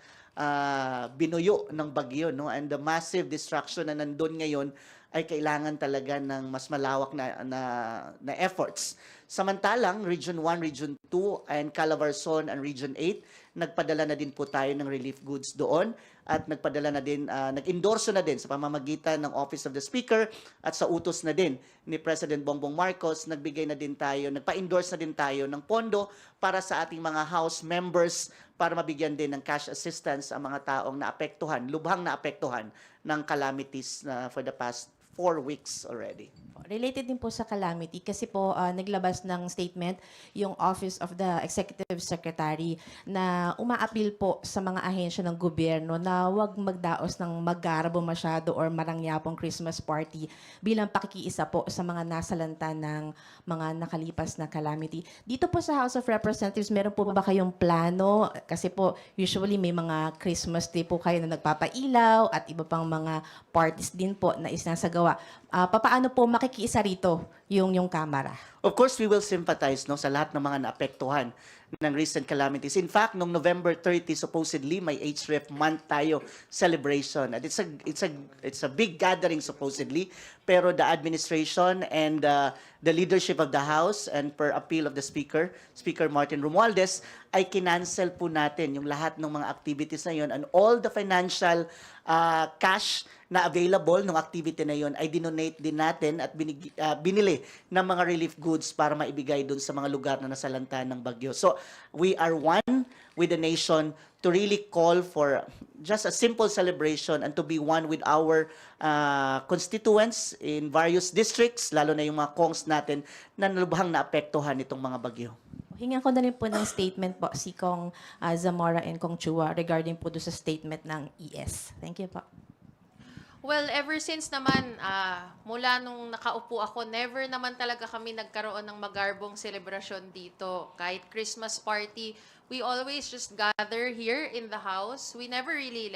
Speaker 3: binuyo ng bagyo, no? And the massive destruction na nandun ngayon ay kailangan talaga ng mas malawak na efforts. Samantalang, Region 1, Region 2, and Calabarzon and Region 8, nagpadala na din po tayo ng relief goods doon at nagpadala na din, nag-endorso na din sa pamamagitan ng Office of the Speaker at sa utos na din ni President Bongbong Marcos, nagbigay na din tayo, nagpa-endorse na din tayo ng pondo para sa ating mga House members para mabigyan din ng cash assistance ang mga taong naapektuhan, lubhang naapektuhan ng calamities for the past 4 weeks already.
Speaker 14: Related din po sa calamity kasi po naglabas ng statement yung Office of the Executive Secretary na umaapil po sa mga ahensya ng gobyerno na huwag magdaos ng maggarbo masyado or marangyapong Christmas party bilang pakikiisa po sa mga nasalanta ng mga nakalipas na calamity. Dito po sa House of Representatives, meron po ba kayong plano? Kasi po usually may mga Christmas day po kayo na nagpapailaw at iba pang mga parties din po na isinasagawa. Papaano po makikiisa rito yung Kamara?
Speaker 3: Of course, we will sympathize sa lahat ng mga naapektuhan ng recent calamities. In fact, noong November 30, supposedly, may HREF month tayo celebration. And it's a big gathering, supposedly. Pero the administration and the leadership of the House and per appeal of the Speaker, Speaker Martin Romualdez, ay kinancel po natin yung lahat ng mga activities na yun and all the financial cash na available ng activity na yun ay dinonate din natin at binili ng mga relief goods para maibigay dun sa mga lugar na nasalanta ng bagyo. So, we are one with the nation to really call for just a simple celebration and to be one with our constituents in various districts, lalo na yung mga kongs natin na lubhang naapektuhan itong mga bagyo.
Speaker 14: Hingan ko na rin po ng statement po si Kong Zamora and Kong Chua regarding po doon sa statement ng ES. Thank you po.
Speaker 2: Well, ever since naman, mula nung nakaupo ako, never naman talaga kami nagkaroon ng magarbong selebrasyon dito. Kahit Christmas party, we always just gather here in the house. We never really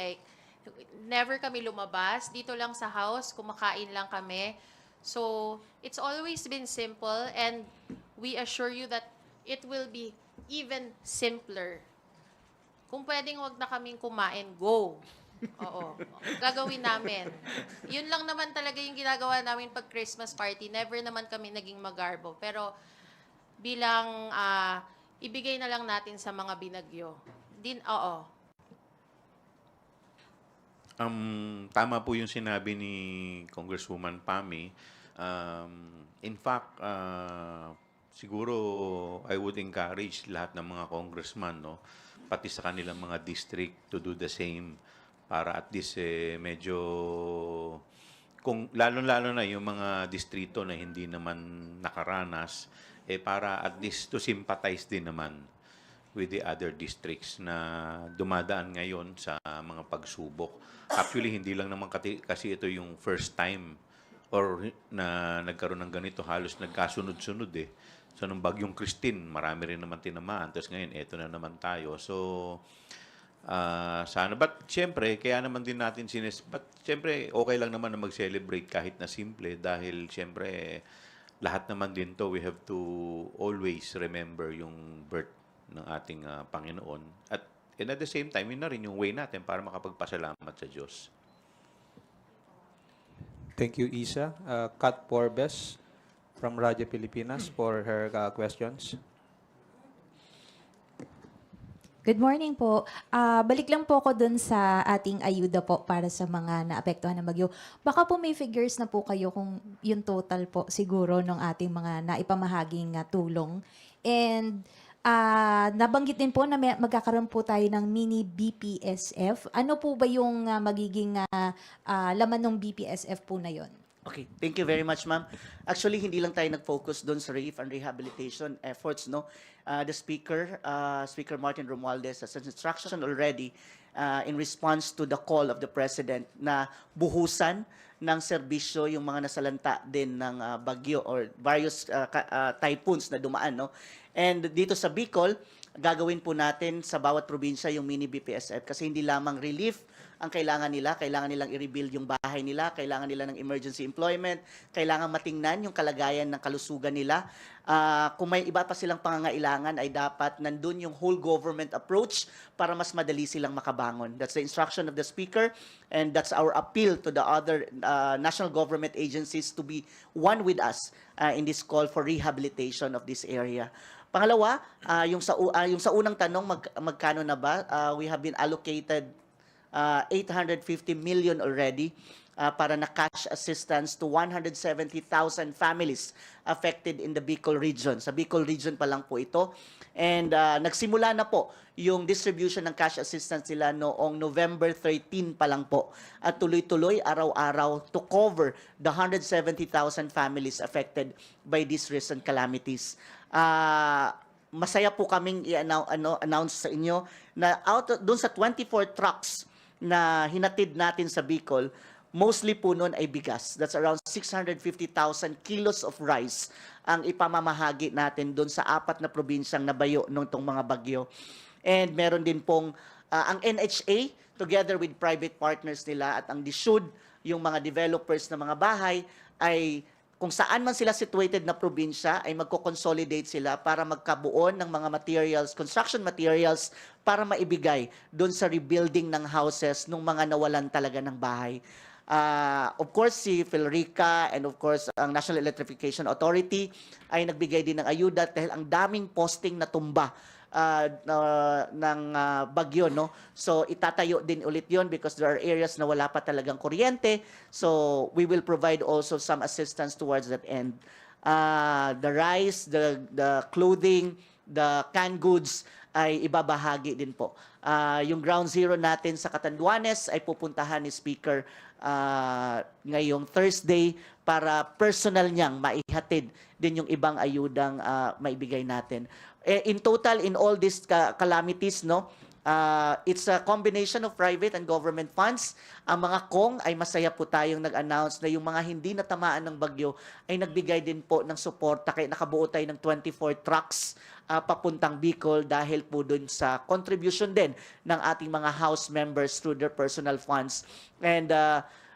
Speaker 2: never kami lumabas. Dito lang sa house, kumakain lang kami. So, it's always been simple and we assure you that it will be even simpler. Kung pwedeng wag na kaming kumain, go. Oo. Gagawin namin. Yun lang naman talaga yung ginagawa namin pag Christmas party. Never naman kami naging magarbo. Pero bilang ibigay na lang natin sa mga binagyo. Oo.
Speaker 1: Tama po yung sinabi ni Congresswoman Pami. In fact, siguro I would encourage lahat ng mga congressman, no, pati sa kanilang mga district to do the same para at least medyo kung lalo-lalo na yung mga distrito na hindi naman nakaranas para at least to sympathize din naman with the other districts na dumadaan ngayon sa mga pagsubok. Actually, hindi lang naman kasi ito yung first time or na nagkaroon ng ganito, halos nagkasunod-sunod So, nung bagyong Christine, marami rin naman tinamaan. Tapos ngayon, eto na naman tayo. So, sana. But, syempre, kaya naman din natin but, syempre, okay lang naman na mag-celebrate kahit na simple dahil, syempre, lahat naman din to, we have to always remember yung birth ng ating Panginoon. And at the same time, yun na rin yung way natin para makapagpasalamat sa Diyos.
Speaker 4: Thank you, Isa. Kat Porbes from Radyo Pilipinas for her questions.
Speaker 15: Good morning po. Balik lang po ako dun sa ating ayuda po para sa mga naapektuhan ng bagyo. Baka po may figures na po kayo kung yung total po siguro ng ating mga naipamahaging tulong. And nabanggit din po na magkakaroon po tayo ng mini BPSF. Ano po ba yung magiging laman ng BPSF po na yon?
Speaker 3: Okay, thank you very much, ma'am. Actually, hindi lang tayo nag-focus doon sa relief and rehabilitation efforts, no? The Speaker, Speaker Martin Romualdez, has an instruction already in response to the call of the President na buhusan ng serbisyo yung mga nasalanta din ng bagyo or various typhoons na dumaan, no? And dito sa Bicol, gagawin po natin sa bawat probinsya yung mini BPSF kasi hindi lamang relief ang kailangan nilang i-rebuild yung bahay nila, kailangan nila ng emergency employment, kailangan matingnan yung kalagayan ng kalusugan nila. Kung may iba pa silang pangangailangan ay dapat nandun yung whole government approach para mas madali silang makabangon. That's the instruction of the Speaker and that's our appeal to the other national government agencies to be one with us in this call for rehabilitation of this area. Pangalawa, yung sa unang tanong, magkano na ba? We have been allocated 850 million already para na cash assistance to 170,000 families affected in the Bicol region. Sa Bicol region pa lang po ito. And nagsimula na po yung distribution ng cash assistance nila noong November 13 pa lang po. At tuloy-tuloy, araw-araw to cover the 170,000 families affected by these recent calamities. Masaya po kaming i-announce sa inyo na doon sa 24 trucks na hinatid natin sa Bicol, mostly po nun ay bigas. That's around 650,000 kilos of rice ang ipamamahagi natin doon sa 4 na probinsyang nabayo nung itong mga bagyo. And meron din pong ang NHA, together with private partners nila at ang DSUD, yung mga developers ng mga bahay, ay kung saan man sila situated na probinsya ay magko-consolidate sila para magkabuo ng mga materials, construction materials para maibigay doon sa rebuilding ng houses ng mga nawalan talaga ng bahay. Of course, si Philrica and of course ang National Electrification Authority ay nagbigay din ng ayuda dahil ang daming posting na tumba ng bagyo, no? So itatayo din ulit yon because there are areas na wala pa talagang kuryente. So we will provide also some assistance towards that end. The rice, the clothing, the canned goods ay ibabahagi din po. Yung ground zero natin sa Catanduanes ay pupuntahan ni Speaker ngayong Thursday para personal niyang maihatid din yung ibang ayudang maibigay natin. In total, in all these calamities, no, it's a combination of private and government funds. Ang mga Kong ay masaya po tayong nag-announce na yung mga hindi natamaan ng bagyo ay nagbigay din po ng suporta. Kaya nakabuo tayo ng 24 trucks papuntang Bicol dahil po dun sa contribution din ng ating mga house members through their personal funds. And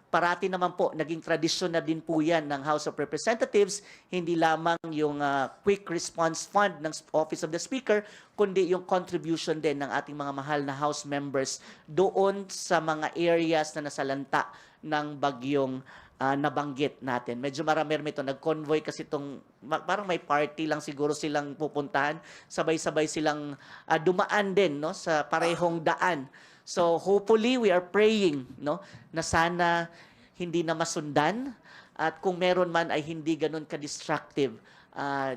Speaker 3: parati naman po, naging tradisyon na din po yan ng House of Representatives, hindi lamang yung Quick Response Fund ng Office of the Speaker, kundi yung contribution din ng ating mga mahal na House members doon sa mga areas na nasalanta ng bagyong nabanggit natin. Medyo marami ito. Nag-convoy kasi itong, parang may party lang siguro silang pupuntahan. Sabay-sabay silang dumaan din, no, sa parehong daan. So hopefully we are praying, no, na sana hindi na masundan at kung meron man ay hindi ganun ka-destructive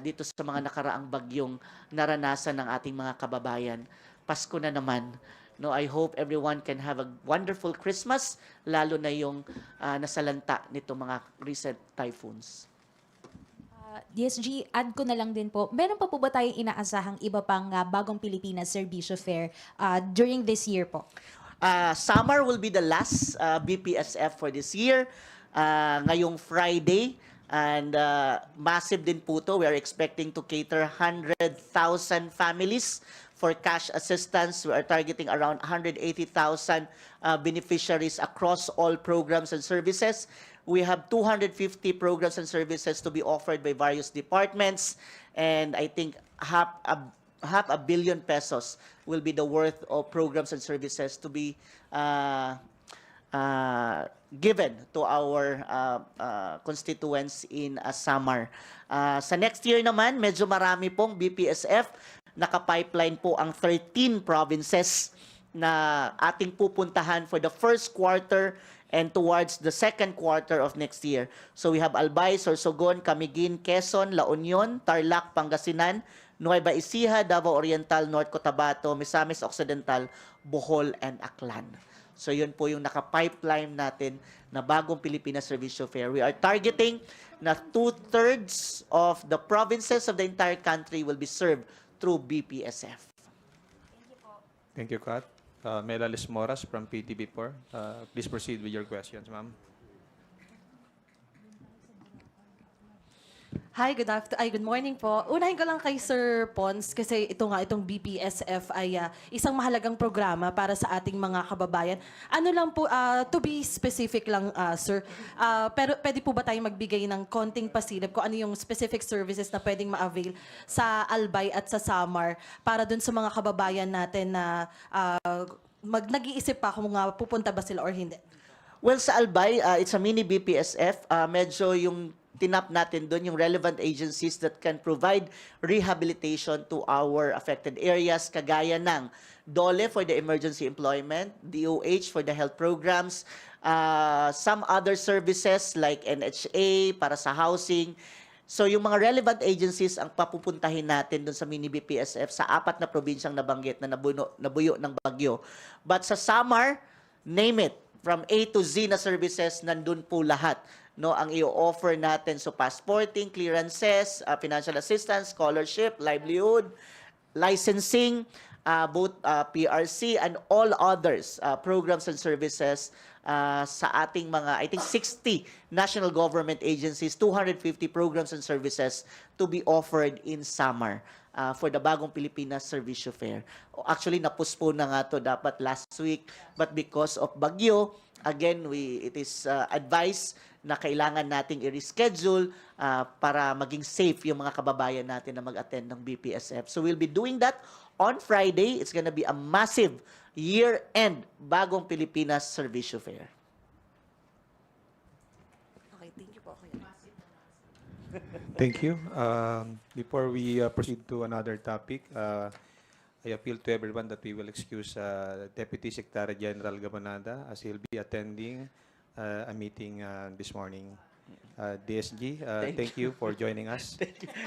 Speaker 3: dito sa mga nakaraang bagyong naranasan ng ating mga kababayan. Pasko na naman. No, I hope everyone can have a wonderful Christmas, lalo na yung nasalanta nito mga recent typhoons.
Speaker 15: DSG, add ko na lang din po, meron pa po ba tayong inaasahang iba pang Bagong Pilipinas Serbisyo Fair during this year po?
Speaker 3: Summer will be the last BPSF for this year. Ngayong Friday, and massive din po to. We are expecting to cater 100,000 families for cash assistance. We are targeting around 180,000 beneficiaries across all programs and services. We have 250 programs and services to be offered by various departments, and I think half a billion pesos will be the worth of programs and services to be given to our constituents in Samar. Sa next year naman, medyo marami pong BPSF. Naka-pipeline po ang 13 provinces na ating pupuntahan for the first quarter and towards the second quarter of next year. So we have Albay, Sorsogon, Camiguin, Quezon, La Union, Tarlac, Pangasinan, Nueva Ecija, Davao Oriental, North Cotabato, Misamis Occidental, Bohol, and Aklan. So yun po yung naka-pipeline natin na bagong Pilipinas Servicio Fair. We are targeting na 2/3 of the provinces of the entire country will be served through BPSF.
Speaker 5: Thank you, Kat. Melalis Moras from PTV4. Please proceed with your questions, ma'am.
Speaker 16: Hi, good morning po. Unahin ko lang kay Sir Pons kasi itong BPSF ay isang mahalagang programa para sa ating mga kababayan. Ano lang po, to be specific lang, sir, pero pwede po ba tayong magbigay ng konting pasilip kung ano yung specific services na pwedeng ma-avail sa Albay at sa Samar para dun sa mga kababayan natin na nag-iisip pa kung pupunta ba sila or hindi?
Speaker 3: Well, sa Albay, it's a mini BPSF. Medyo yung tinap natin doon yung relevant agencies that can provide rehabilitation to our affected areas, kagaya ng DOLE for the emergency employment, DOH for the health programs, some other services like NHA para sa housing. So yung mga relevant agencies ang papupuntahin natin doon sa mini BPSF sa 4 na probinsyang nabanggit na nabuyo ng bagyo. But sa Samar, name it, from A to Z na services, nandun po lahat. No, ang i-offer natin, so passporting, clearances, financial assistance, scholarship, livelihood, licensing, both PRC and all others programs and services sa ating mga, I think 60 national government agencies, 250 programs and services to be offered in Samar for the bagong Pilipinas Servicio Fair. Actually, na-postpone na nga to dapat last week, but because of bagyo, again, it is advised na kailangan nating i-reschedule para maging safe yung mga kababayan natin na mag-attend ng BPSF. So we'll be doing that on Friday. It's gonna be a massive year-end bagong Pilipinas Servicio Fair.
Speaker 16: Okay, thank you po.
Speaker 5: Thank you. Before we proceed to another topic, I appeal to everyone that we will excuse Deputy Secretary General Gamonada as he'll be attending a meeting this morning. DSG, thank you for joining us.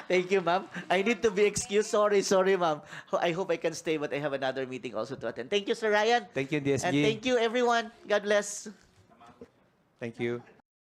Speaker 3: Thank you, ma'am. I need to be excused. Sorry, ma'am. I hope I can stay, but I have another meeting also to attend. Thank you, Sir Ryan.
Speaker 5: Thank you, DSG.
Speaker 3: And thank you, everyone. God bless.
Speaker 5: Thank you.